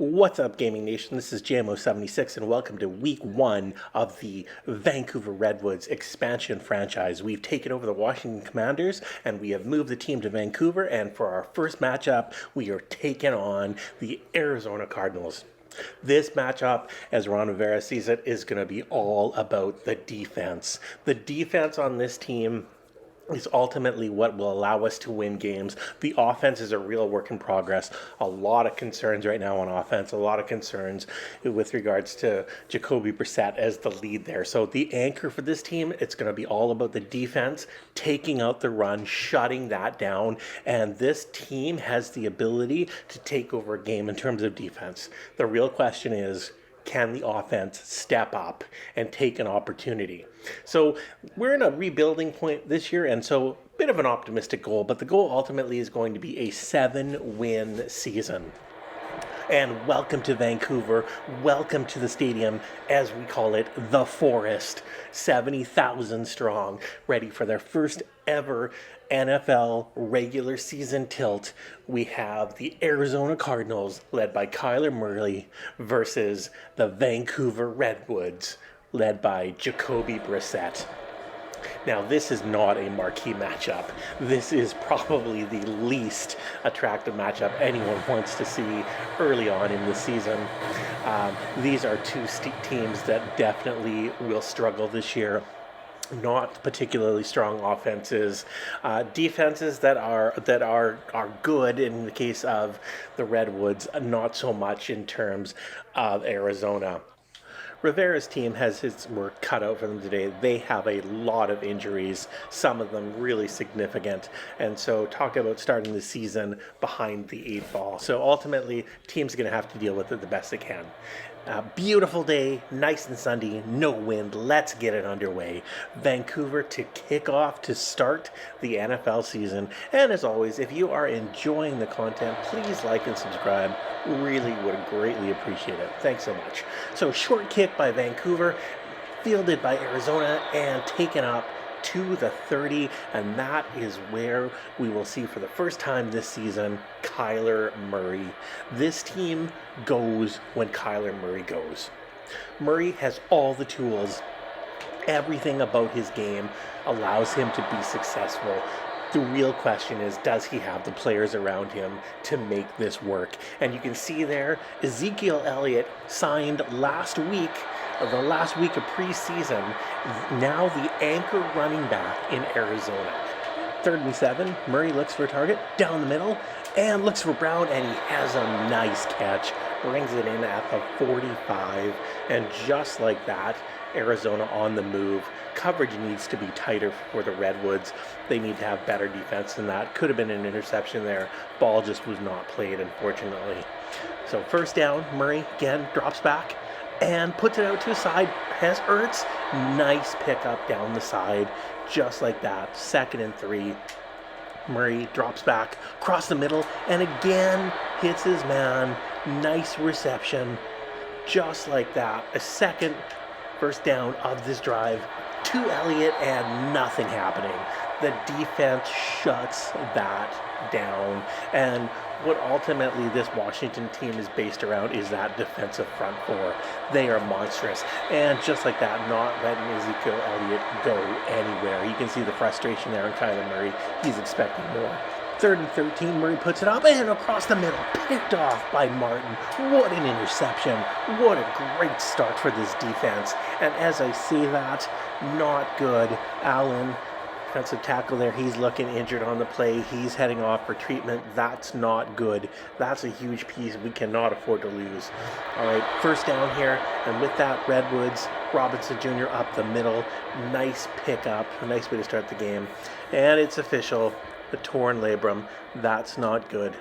What's up, Gaming Nation? This is JMO76, and welcome to Week 1 of the Vancouver Redwoods expansion franchise. We've taken over the Washington Commanders, and we have moved the team to Vancouver, and for our first matchup, we are taking on the Arizona Cardinals. This matchup, as Ron Rivera sees it, is going to be all about the defense. The defense on this team is ultimately what will allow us to win games. The offense is a real work in progress. A lot of concerns right now on offense, a lot of concerns with regards to Jacoby Brissett as the lead there. So the anchor for this team, it's going to be all about the defense, taking out the run, shutting that down, and this team has the ability to take over a game in terms of defense. The real question is, can the offense step up and take an opportunity? So we're in a rebuilding point this year, and so a bit of an optimistic goal, but the goal ultimately is going to be a 7-win season. And welcome to Vancouver, welcome to the stadium, as we call it, the Forest, 70,000 strong, ready for their first ever NFL regular season tilt. We have the Arizona Cardinals, led by Kyler Murray, versus the Vancouver Redwoods, led by Jacoby Brissett. Now, this is not a marquee matchup. This is probably the least attractive matchup anyone wants to see early on in the season. These are two teams that definitely will struggle this year. Not particularly strong offenses, defenses that are good in the case of the Redwoods, not so much in terms of Arizona. Rivera's team has his work cut out for them today. They have a lot of injuries, some of them really significant. And so talk about starting the season behind the 8 ball. So ultimately, team's going to have to deal with it the best they can. Beautiful day, nice and sunny, no wind. Let's get it underway. Vancouver to kick off to start the NFL season. And as always, if you are enjoying the content, please like and subscribe. Really would greatly appreciate it. Thanks so much. So short kick by Vancouver, fielded by Arizona, and taken up to the 30, and that is where we will see for the first time this season Kyler Murray. This team goes when Kyler Murray goes. Murray has all the tools. Everything about his game allows him to be successful. The real question is, does he have the players around him to make this work? And you can see there, Ezekiel Elliott signed last week, the last week of preseason, now the anchor running back in Arizona. 3rd and 7, Murray looks for a target, down the middle, and looks for Brown, and he has a nice catch, brings it in at the 45, and just like that, Arizona on the move. Coverage needs to be tighter for the Redwoods. They need to have better defense than that. Could have been an interception there. Ball just was not played, unfortunately. So first down, Murray again drops back and puts it out to the side. Has Ertz. Nice pickup down the side. Just like that. 2nd and 3. Murray drops back, across the middle, and again hits his man. Nice reception. Just like that. A second first down of this drive to Elliott, and nothing happening. The defense shuts that down, and what ultimately this Washington team is based around is that defensive front four. They are monstrous, and just like that, not letting Ezekiel Elliott go anywhere. You can see the frustration there on Kyler Murray. He's expecting more. 3rd and 13, Murray puts it up and across the middle, picked off by Martin. What an interception. What a great start for this defense. And as I see that, not good. Allen, defensive tackle there, he's looking injured on the play. He's heading off for treatment. That's not good. That's a huge piece we cannot afford to lose. All right, first down here, and with that, Redwoods, Robinson Jr. up the middle. Nice pickup, a nice way to start the game. And it's official. The torn labrum, that's not good.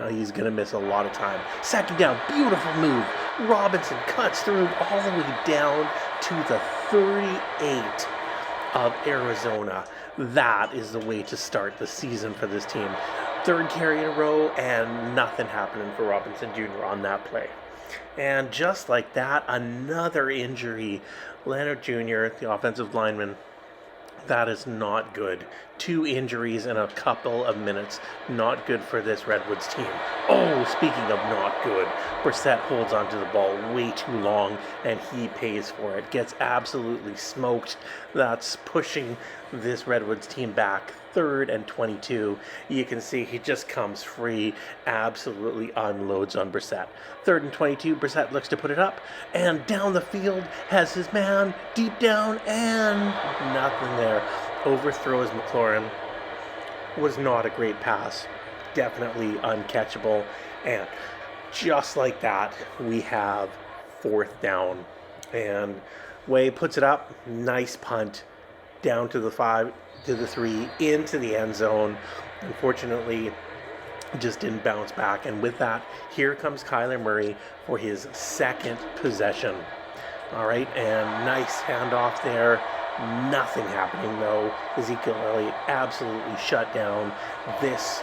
He's going to miss a lot of time. 2nd down, beautiful move. Robinson cuts through all the way down to the 38 of Arizona. That is the way to start the season for this team. 3rd carry in a row, and nothing happening for Robinson Jr. on that play. And just like that, another injury. Leonard Jr., the offensive lineman, That is not good. 2 injuries in a couple of minutes. Not good for this Redwoods team. Oh, speaking of not good, Brissett holds onto the ball way too long, and he pays for it. Gets absolutely smoked. That's pushing this Redwoods team back. 3rd and 22. You can see he just comes free, absolutely unloads on Brissett. 3rd and 22. Brissett looks to put it up, and down the field has his man deep down, and nothing there. Overthrows McLaurin. Was not a great pass. Definitely uncatchable. And just like that, we have 4th down. And Way puts it up. Nice punt. Down to the 5, to the 3, into the end zone. Unfortunately, just didn't bounce back. And with that, here comes Kyler Murray for his 2nd possession. All right, and nice handoff there. Nothing happening though. Ezekiel Elliott absolutely shut down. This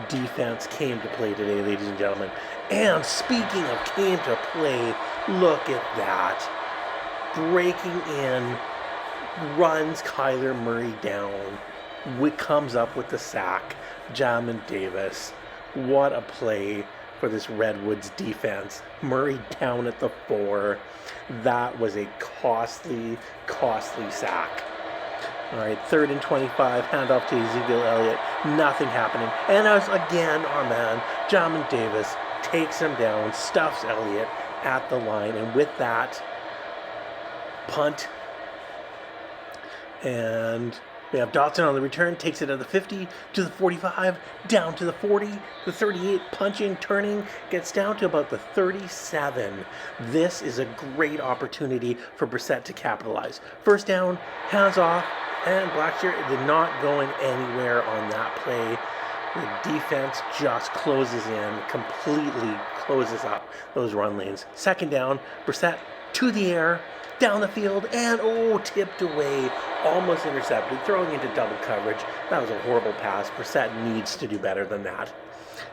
defense came to play today, ladies and gentlemen. And speaking of came to play, look at that. Breaking in, runs Kyler Murray down. Comes up with the sack. Jamin Davis. What a play for this Redwoods defense. Murray down at the 4. That was a costly sack. All right, 3rd and 25, handoff to Ezekiel Elliott. Nothing happening. And as again, our man, Jamin Davis, takes him down, stuffs Elliott at the line. And with that, punt. And we have Dotson on the return, takes it at the 50, to the 45, down to the 40, the 38, punching, turning, gets down to about the 37. This is a great opportunity for Brissett to capitalize. 1st down, hands off, and Blackshear did not going anywhere on that play. The defense just closes in, completely closes up those run lanes. 2nd down, Brissett to the air, down the field, and tipped away, almost intercepted, throwing into double coverage. That was a horrible pass. Brissett needs to do better than that.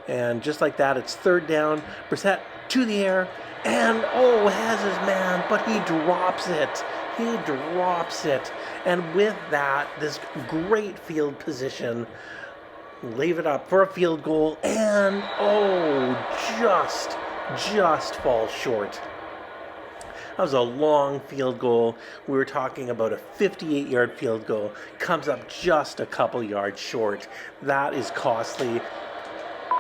And just like that, it's 3rd down. Brissett to the air, and has his man, but he drops it. He drops it. And with that, this great field position, leave it up for a field goal, and just falls short. That was a long field goal. We were talking about a 58-yard field goal. Comes up just a couple yards short. That is costly.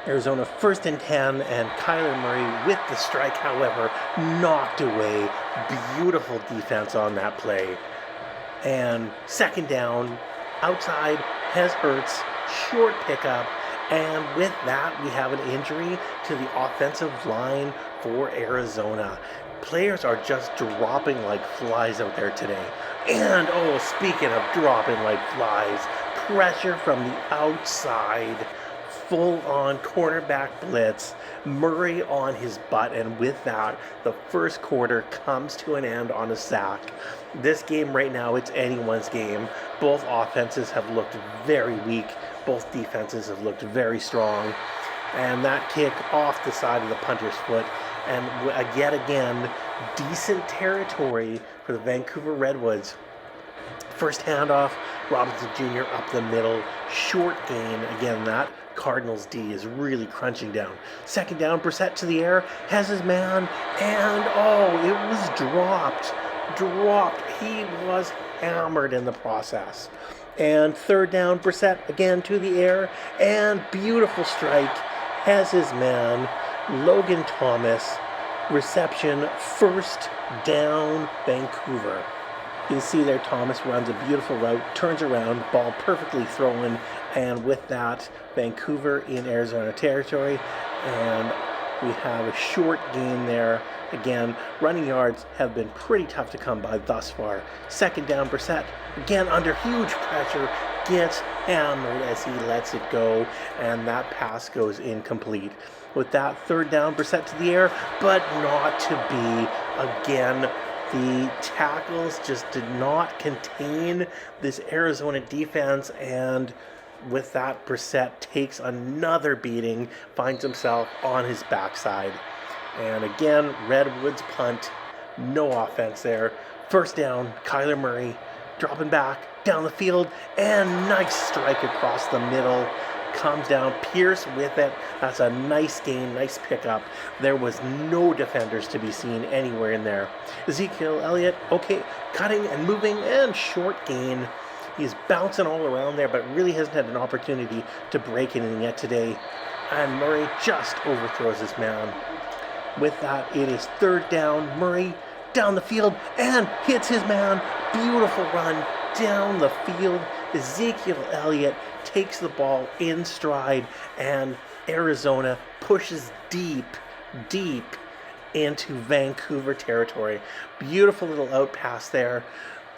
Arizona 1st and 10, and Kyler Murray with the strike, however, knocked away. Beautiful defense on that play. And 2nd down, outside, has Ertz, short pickup. And with that, we have an injury to the offensive line for Arizona. Players are just dropping like flies out there today. And, speaking of dropping like flies, pressure from the outside, full-on cornerback blitz, Murray on his butt, and with that, the 1st quarter comes to an end on a sack. This game right now, it's anyone's game. Both offenses have looked very weak. Both defenses have looked very strong. And that kick off the side of the punter's foot. And yet again, decent territory for the Vancouver Redwoods. 1st handoff, Robinson Jr. up the middle, short gain. Again, that Cardinals D is really crunching down. 2nd down, Brissett to the air, has his man, and it was dropped. He was hammered in the process. And 3rd down, Brissett again to the air, and beautiful strike, has his man, Logan Thomas, reception, 1st down, Vancouver. You can see there Thomas runs a beautiful route, turns around, ball perfectly thrown, and with that, Vancouver in Arizona territory, and we have a short gain there. Again, running yards have been pretty tough to come by thus far. 2nd down, Brissett, again under huge pressure, gets hammered as he lets it go, and that pass goes incomplete. With that, 3rd down, Brissett to the air, but not to be. Again, the tackles just did not contain this Arizona defense, and with that, Brissett takes another beating, finds himself on his backside. And again, Redwoods punt, no offense there. 1st down, Kyler Murray dropping back down the field, and nice strike across the middle. Comes down, Pierce with it. That's a nice gain, nice pickup. There was no defenders to be seen anywhere in there. Ezekiel Elliott, okay, cutting and moving, and short gain. He's bouncing all around there, but really hasn't had an opportunity to break anything yet today. And Murray just overthrows his man. With that, it is third down. Murray down the field and hits his man. Beautiful run down the field. Ezekiel Elliott takes the ball in stride, and Arizona pushes deep into Vancouver territory. Beautiful little out pass there.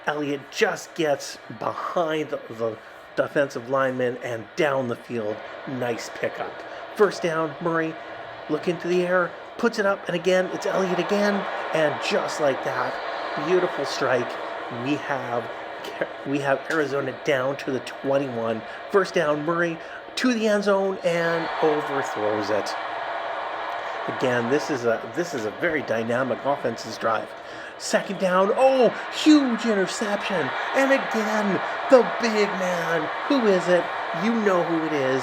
Elliott just gets behind the defensive lineman and down the field. Nice pickup. First down, Murray, look into the air, puts it up, and again, it's Elliott again, and just like that, beautiful strike. We have Arizona down to the 21. First down, Murray to the end zone and overthrows it. Again, this is a very dynamic offensive drive. Second down, oh, huge interception. And again, the big man. Who is it? You know who it is.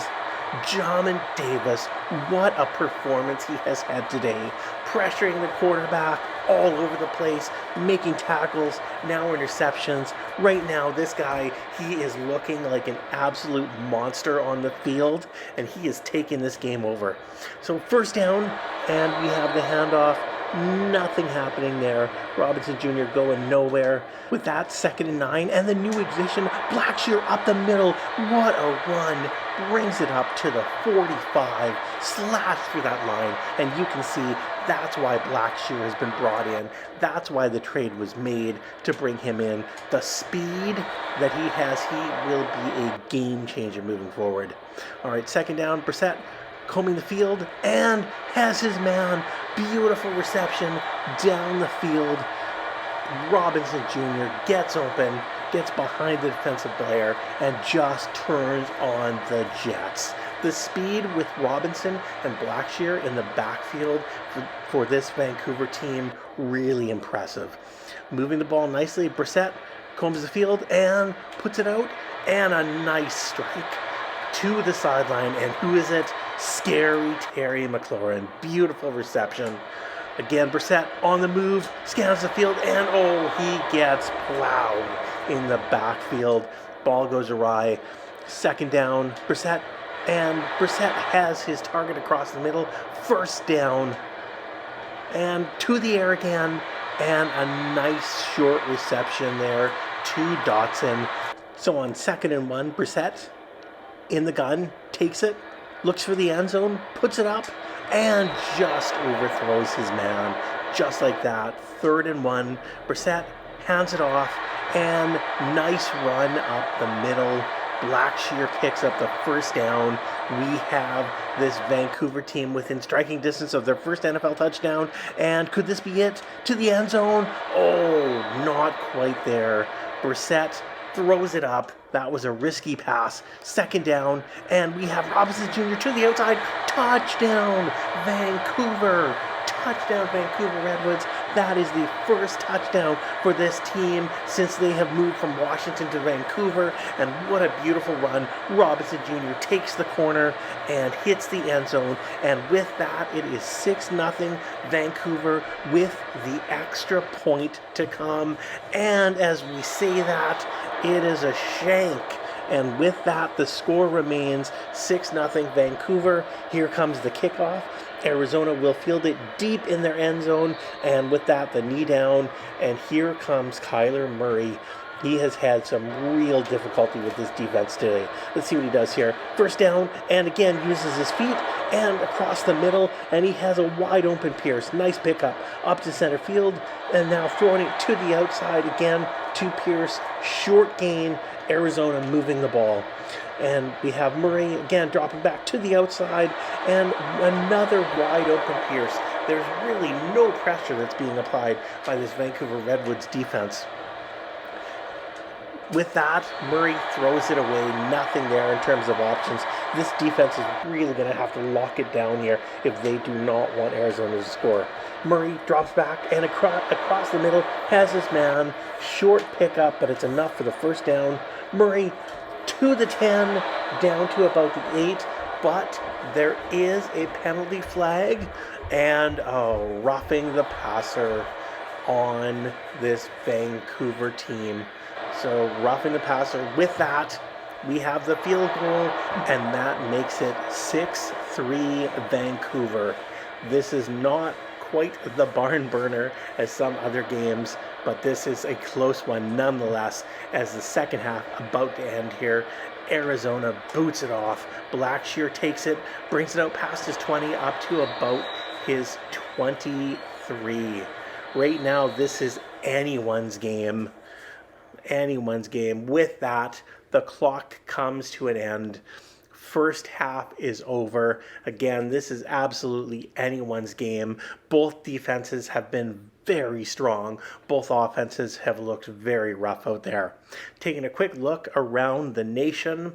Jamin Davis. What a performance he has had today. Pressuring the quarterback all over the place, making tackles, now interceptions. Right now, this guy, he is looking like an absolute monster on the field, and he is taking this game over. So first down, and we have the handoff. Nothing happening there. Robinson Jr. going nowhere. With that, 2nd and 9, and the new addition, Blackshear up the middle. What a run. Brings it up to the 45, slash through that line, and you can see that's why Blackshear has been brought in. That's why the trade was made, to bring him in. The speed that he has, he will be a game changer moving forward. All right, 2nd down, Brissett combing the field and has his man. Beautiful reception down the field. Robinson Jr. gets open, gets behind the defensive player, and just turns on the Jets. The speed with Robinson and Blackshear in the backfield for this Vancouver team, really impressive. Moving the ball nicely, Brissett combs the field and puts it out, and a nice strike to the sideline. And who is it? Scary Terry McLaurin. Beautiful reception. Again, Brissett on the move, scans the field, and oh, he gets plowed in the backfield. Ball goes awry. 2nd down, Brissett has his target across the middle. First down, and to the air again, and a nice short reception there to Dotson. So on 2nd and 1, Brissett in the gun, takes it, looks for the end zone, puts it up, and just overthrows his man. Just like that. 3rd and 1. Brissett hands it off, and nice run up the middle. Blackshear picks up the first down. We have this Vancouver team within striking distance of their first NFL touchdown. And could this be it? To the end zone? Oh, not quite there. Brissett throws it up. That was a risky pass. 2nd down, and we have Robinson Jr. to the outside. Touchdown, Vancouver. Touchdown, Vancouver Redwoods. That is the first touchdown for this team since they have moved from Washington to Vancouver. And what a beautiful run. Robinson Jr. takes the corner and hits the end zone. And with that, it is 6-0 Vancouver with the extra point to come. And as we say that, it is a shank. And with that, the score remains 6-0 Vancouver. Here comes the kickoff. Arizona will field it deep in their end zone, and with that, the knee down, and here comes Kyler Murray. He has had some real difficulty with this defense today. Let's see what he does here. First down, and again uses his feet and across the middle, and he has a wide open Pierce. Nice pickup up to center field, and now throwing it to the outside again to Pierce. Short gain, Arizona moving the ball. And we have Murray again dropping back to the outside, and another wide open Pierce. There's really no pressure that's being applied by this Vancouver Redwoods defense. With that, Murray throws it away. Nothing there in terms of options. This defense is really going to have to lock it down here if they do not want Arizona to score. Murray drops back and across the middle, has his man. Short pickup, but it's enough for the first down. Murray to the 10, down to about the 8, but there is a penalty flag and roughing the passer on this Vancouver team. So roughing the passer. With that, we have the field goal, and that makes it 6-3 Vancouver. This is not quite the barn burner as some other games, but this is a close one nonetheless, as the second half about to end here. Arizona boots it off. Blackshear takes it, brings it out past his 20 up to about his 23. Right now, this is anyone's game. Anyone's game. With that, the clock comes to an end. First half is over. Again, this is absolutely anyone's game. Both defenses have been very strong. Both offenses have looked very rough out there. Taking a quick look around the nation,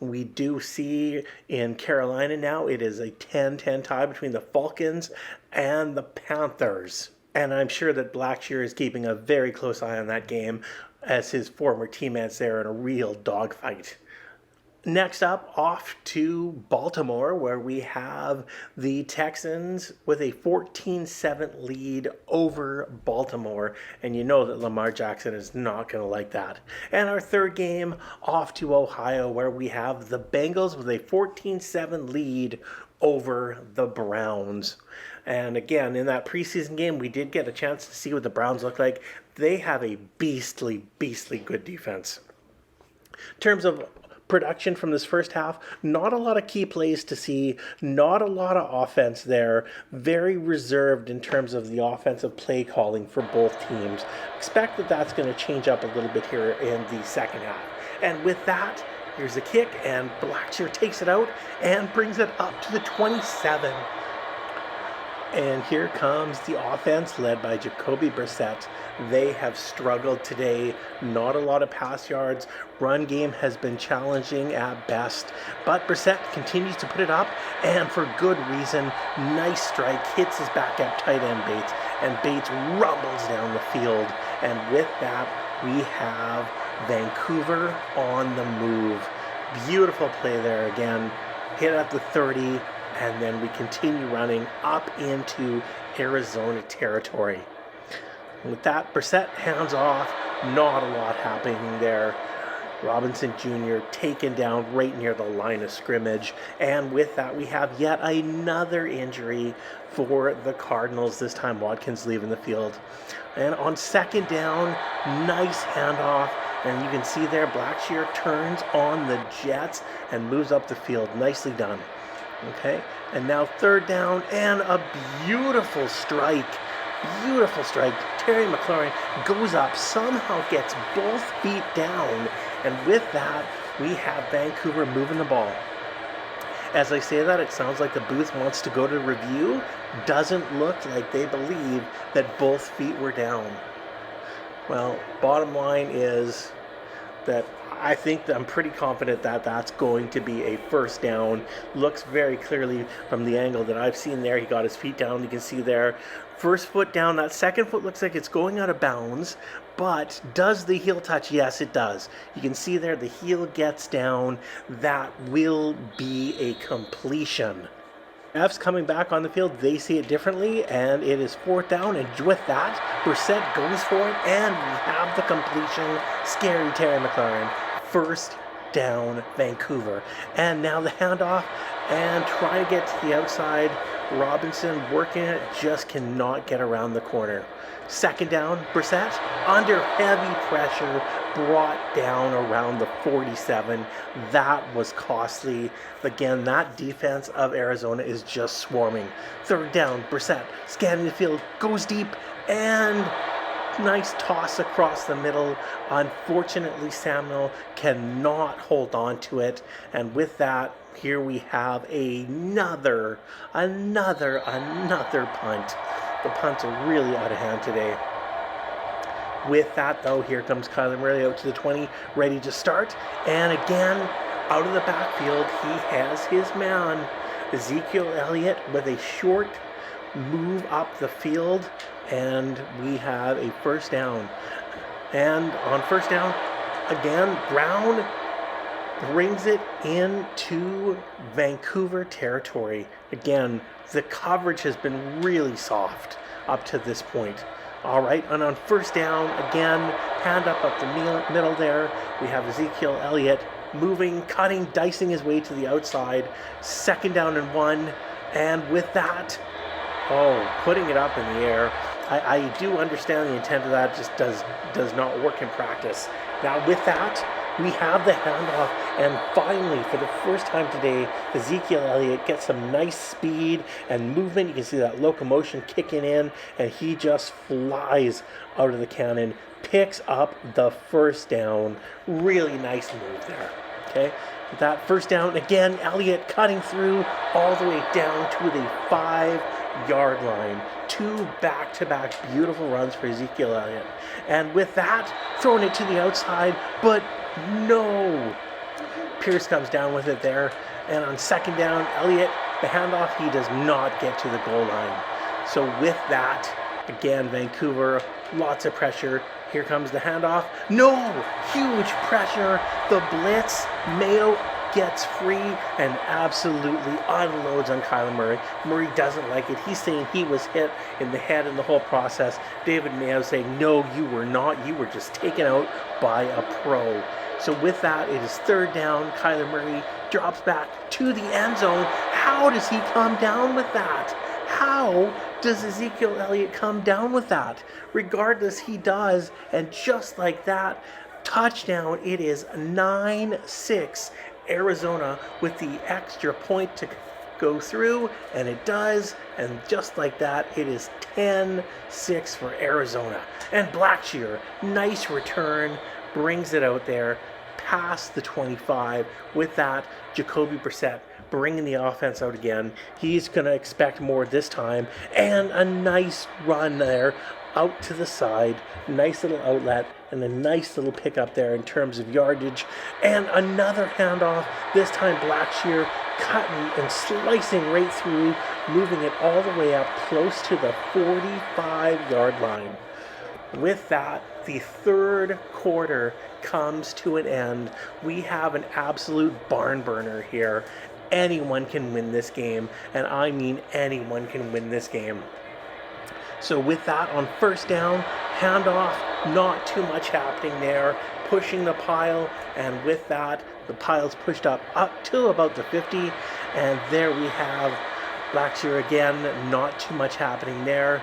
we do see in Carolina now it is a 10-10 tie between the Falcons and the Panthers. And I'm sure that Blackshear is keeping a very close eye on that game, as his former teammates there in a real dogfight. Next up, off to Baltimore, where we have the Texans with a 14-7 lead over Baltimore. And you know that Lamar Jackson is not going to like that. And our third game, off to Ohio, where we have the Bengals with a 14-7 lead over the Browns. And again, in that preseason game, we did get a chance to see what the Browns look like. They have a beastly good defense. In terms of production from this first half, not a lot of key plays to see, not a lot of offense there, very reserved in terms of the offensive play calling for both teams. Expect that that's going to change up a little bit here in the second half. And with that, here's a kick, and Blackshear takes it out and brings it up to the 27. And here comes the offense led by Jacoby Brissett. They have struggled today. Not a lot of pass yards. Run game has been challenging at best. But Brissett continues to put it up, and for good reason. Nice strike. Hits his backup tight end Bates, and Bates rumbles down the field. And with that, we have Vancouver on the move. Beautiful play there again. Hit at the 30. And then we continue running up into Arizona territory. With that, Brissett hands off. Not a lot happening there. Robinson Jr. taken down right near the line of scrimmage. And with that, we have yet another injury for the Cardinals. This time, Watkins leaving the field. And on second down, nice handoff. And you can see there, Blackshear turns on the Jets and moves up the field. Nicely done. Okay, and now third down, and a beautiful strike. Beautiful strike. Terry McLaurin goes up, somehow gets both feet down, and with that, we have Vancouver moving the ball. As I say that, it sounds like the booth wants to go to review. Doesn't look like they believe that both feet were down. Well, bottom line is that I think that I'm pretty confident that that's going to be a first down. Looks very clearly from the angle that I've seen there. He got his feet down. You can see there. First foot down. That second foot looks like it's going out of bounds. But does the heel touch? Yes, it does. You can see there the heel gets down. That will be a completion. F's coming back on the field, they see it differently, and it is fourth down, and with that, Brissett goes for it, and we have the completion. Scary Terry McLaurin. First down, Vancouver. And now the handoff, and trying to get to the outside. Robinson working it, just cannot get around the corner. Second down, Brissett, under heavy pressure, brought down around the 47. That was costly. Again, that defense of Arizona is just swarming. Third down, Brissett, scanning the field, goes deep, and nice toss across the middle. Unfortunately, Samuel cannot hold on to it. And with that, here we have another punt. The punts are really out of hand today. With that, though, here comes Kyler Murray out to the 20, ready to start. And again, out of the backfield, he has his man, Ezekiel Elliott, with a short move up the field, and we have a first down. And on first down, again, Brown brings it into Vancouver territory. Again, the coverage has been really soft up to this point. All right, and on first down, again, hand up the middle there. We have Ezekiel Elliott moving, cutting, dicing his way to the outside. Second down and 1. And with that, putting it up in the air. I do understand the intent of that, just does not work in practice. Now with that, we have the handoff, and finally, for the first time today, Ezekiel Elliott gets some nice speed and movement. You can see that locomotion kicking in, and he just flies out of the cannon, picks up the first down. Really nice move there, okay? That first down, again, Elliott cutting through all the way down to the 5-yard line. 2 back-to-back beautiful runs for Ezekiel Elliott. And with that, throwing it to the outside, but no. Pierce comes down with it there. And on second down, Elliott, the handoff, he does not get to the goal line. So with that, again, Vancouver, lots of pressure. Here comes the handoff. No! Huge pressure. The blitz. Mayo gets free and absolutely unloads on Kyler Murray. Murray doesn't like it. He's saying he was hit in the head in the whole process. David Mayo saying, no, you were not. You were just taken out by a pro. So with that, it is third down. Kyler Murray drops back to the end zone. How does he come down with that? How does Ezekiel Elliott come down with that? Regardless, he does. And just like that, touchdown. It is 9-6 Arizona with the extra point to go through, and it does. And just like that, it is 10-6 for Arizona. And Blackshear, nice return, brings it out there past the 25. With that, Jacoby Brissett bringing the offense out again. He's going to expect more this time. And a nice run there out to the side. Nice little outlet and a nice little pickup there in terms of yardage. And another handoff. This time Blackshear cutting and slicing right through, moving it all the way up close to the 45-yard line. With that, the third quarter comes to an end. We have an absolute barn burner here. Anyone can win this game, and I mean anyone can win this game. So with that, on first down, handoff, not too much happening there, pushing the pile, and with that, the pile's pushed up to about the 50, and there we have Blackshear again, not too much happening there.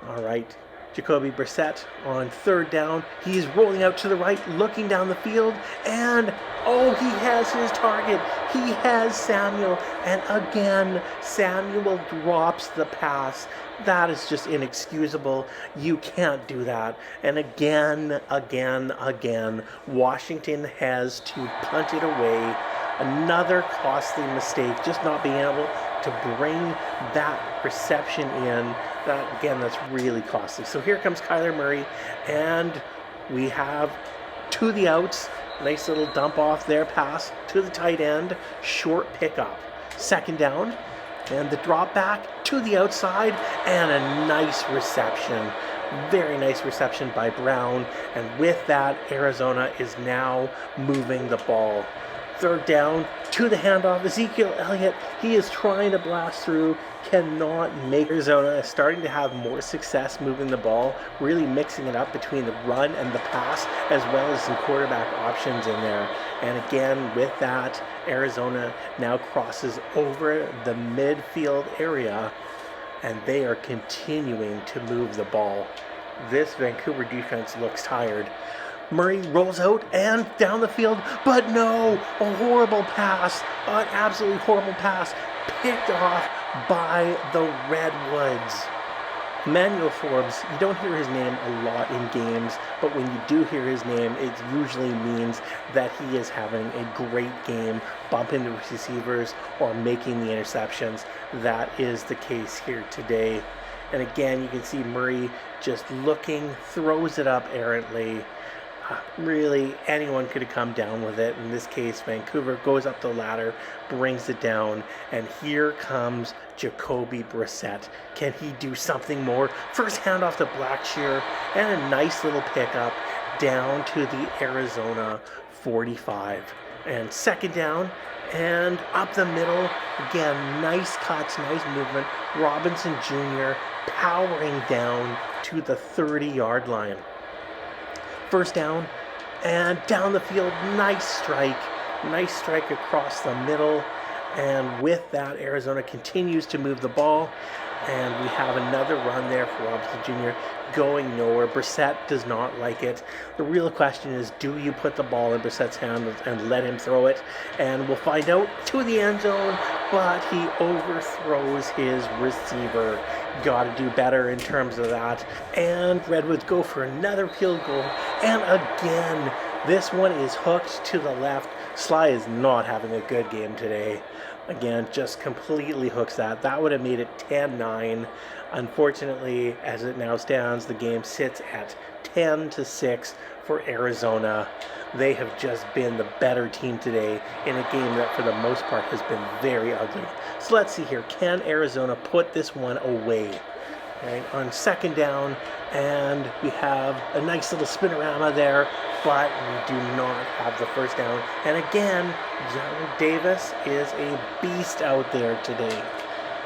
All right. Jacoby Brissett on third down. He's rolling out to the right, looking down the field, and he has his target. He has Samuel, and again, Samuel drops the pass. That is just inexcusable. You can't do that. And again, Washington has to punt it away. Another costly mistake, just not being able to bring that reception in. That's really costly. So here comes Kyler Murray, and we have to the outs. Nice little dump off there, pass to the tight end, short pickup. Second down, and the drop back to the outside, and a nice reception. Very nice reception by Brown, and with that, Arizona is now moving the ball. Third down, to the handoff, Ezekiel Elliott, he is trying to blast through, cannot make. Arizona is starting to have more success moving the ball, really mixing it up between the run and the pass, as well as some quarterback options in there. And again, with that, Arizona now crosses over the midfield area, and they are continuing to move the ball. This Vancouver defense looks tired. Murray rolls out and down the field, but no, a horrible pass, an absolutely horrible pass, picked off by the Redwoods. Emmanuel Forbes, you don't hear his name a lot in games, but when you do hear his name, it usually means that he is having a great game, bumping the receivers or making the interceptions. That is the case here today. And again, you can see Murray just looking, throws it up errantly. Really, anyone could have come down with it. In this case, Vancouver goes up the ladder, brings it down, and here comes Jacoby Brissett. Can he do something more? First handoff to Blackshear, and a nice little pickup down to the Arizona 45. And second down, and up the middle. Again, nice cuts, nice movement. Robinson Jr. powering down to the 30-yard line. First down, and down the field, nice strike across the middle, and with that, Arizona continues to move the ball, and we have another run there for Robinson Jr. going nowhere. Brissett does not like it. The real question is, do you put the ball in Brissett's hand and let him throw it? And we'll find out to the end zone, but he overthrows his receiver. Got to do better in terms of that. And Redwoods go for another field goal, and again, this one is hooked to the left. Sly is not having a good game today. Again, just completely hooks that. That would have made it 10-9. Unfortunately, as it now stands, the game sits at 10-6 for Arizona. They have just been the better team today in a game that for the most part has been very ugly. So let's see here. Can Arizona put this one away? Right, on second down, and we have a nice little spinorama there, but we do not have the first down. And again, John Davis is a beast out there today.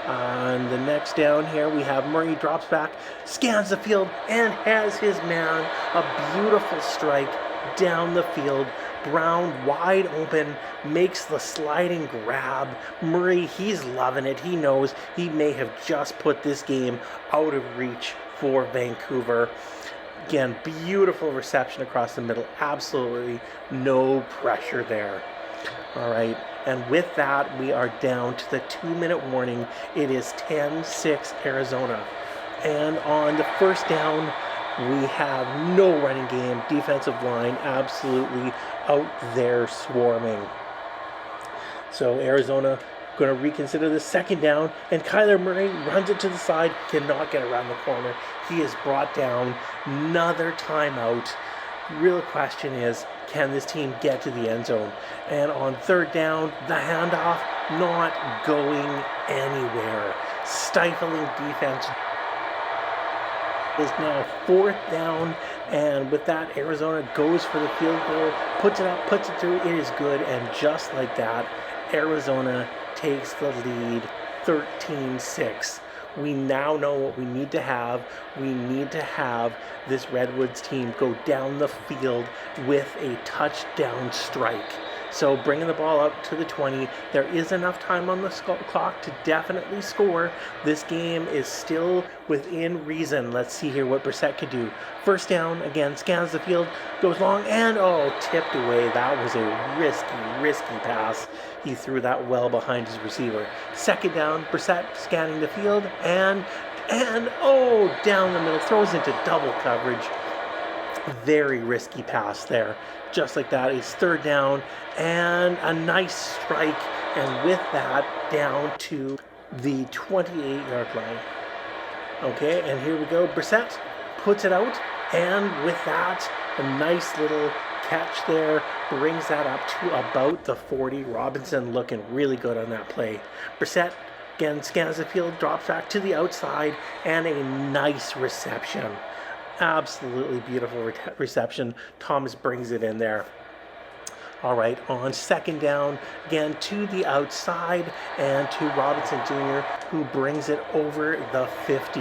On the next down here, we have Murray drops back, scans the field, and has his man. A beautiful strike down the field. Brown wide open, makes the sliding grab. Murray, he's loving it. He knows he may have just put this game out of reach for Vancouver. Again, beautiful reception across the middle. Absolutely no pressure there. All right, and with that, we are down to the 2-minute warning. It is 10-6 Arizona. And on the first down, we have no running game. Defensive line absolutely out there swarming. So Arizona going to reconsider the second down, and Kyler Murray runs it to the side, cannot get around the corner. He is brought down. Another timeout. Real question is, can this team get to the end zone? And on third down, the handoff not going anywhere. Stifling defense. Is now fourth down, and with that, Arizona goes for the field goal, puts it up, puts it through. It is good, and just like that, Arizona takes the lead 13-6. We now know what we need to have. We need to have this Redwoods team go down the field with a touchdown strike. So bringing the ball up to the 20, there is enough time on the clock to definitely score. This game is still within reason. Let's see here what Brissett could do. First down, again, scans the field, goes long, and tipped away. That was a risky pass. He threw that well behind his receiver. Second down, Brissett scanning the field, and down the middle, throws into double coverage. Very risky pass there. Just like that, it's third down, and a nice strike, and with that, down to the 28-yard line. Okay, and here we go. Brissett puts it out, and with that, a nice little catch there, brings that up to about the 40. Robinson looking really good on that play. Brissett again scans the field, drops back to the outside, and a nice reception. Absolutely beautiful reception. Thomas brings it in there. All right, on second down, again to the outside, and to Robinson Jr., who brings it over the 50.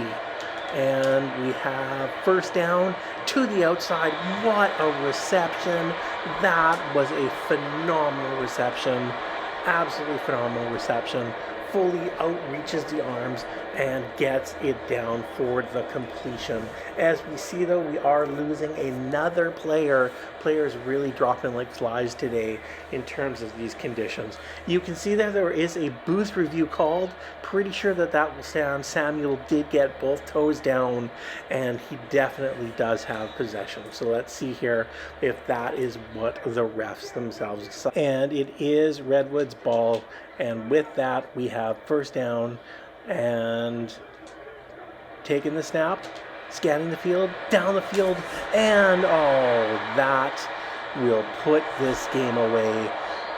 And we have first down to the outside. What a reception. That was a phenomenal reception. Absolutely phenomenal reception. Fully outreaches the arms and gets it down for the completion. As we see, though, we are losing another player. Players really dropping like flies today in terms of these conditions. You can see that there is a booth review called. Pretty sure that will stand. Samuel did get both toes down, and he definitely does have possession. So let's see here if that is what the refs themselves decide. And it is Redwoods ball. And with that, we have first down, and taking the snap, scanning the field, down the field, and that will put this game away.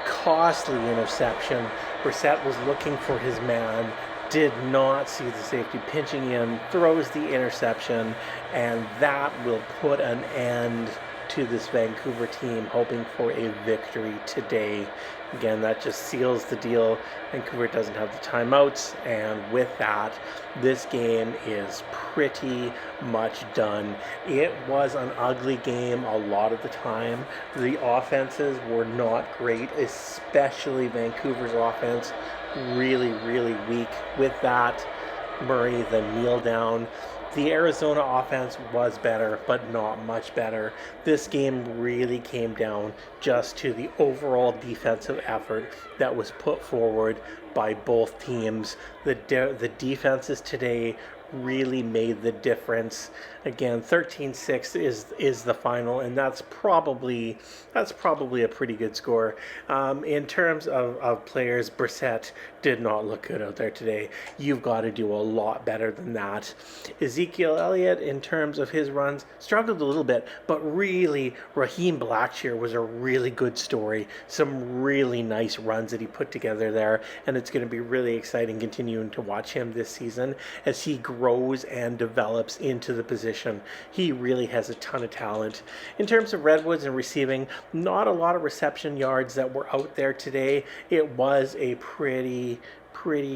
Costly interception. Brissett was looking for his man, did not see the safety pinching in, throws the interception, and that will put an end to this Vancouver team hoping for a victory today. Again, that just seals the deal. Vancouver doesn't have the timeouts, and with that, this game is pretty much done. It was an ugly game a lot of the time. The offenses were not great, especially Vancouver's offense. Really, really weak. With that, Murray, the kneel down. The Arizona offense was better, but not much better. This game really came down just to the overall defensive effort that was put forward by both teams. The defenses today really made the difference. Again, 13-6 is the final, and that's probably a pretty good score. In terms of players, Brissett did not look good out there today. You've got to do a lot better than that. Ezekiel Elliott, in terms of his runs, struggled a little bit, but really, Raheem Blackshear was a really good story. Some really nice runs that he put together there, and it's going to be really exciting continuing to watch him this season as he grows and develops into the position. He really has a ton of talent. In terms of Redwoods and receiving, not a lot of reception yards that were out there today. It was a pretty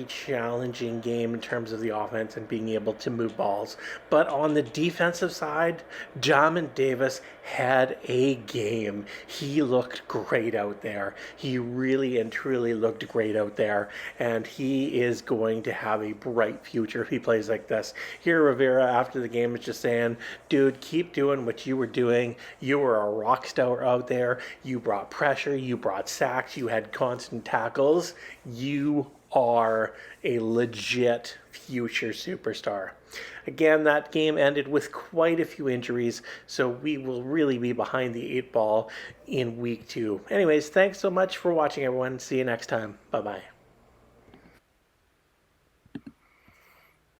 challenging game in terms of the offense and being able to move balls. But on the defensive side, Jamin Davis had a game. He looked great out there. He really and truly looked great out there, and he is going to have a bright future if he plays like this. Here, Rivera, after the game, is just saying, dude, keep doing what you were doing. You were a rock star out there. You brought pressure. You brought sacks. You had constant tackles. You are a legit future superstar. Again, that game ended with quite a few injuries, so we will really be behind the 8 ball in week 2. Anyways, thanks so much for watching, everyone. See you next time. Bye-bye.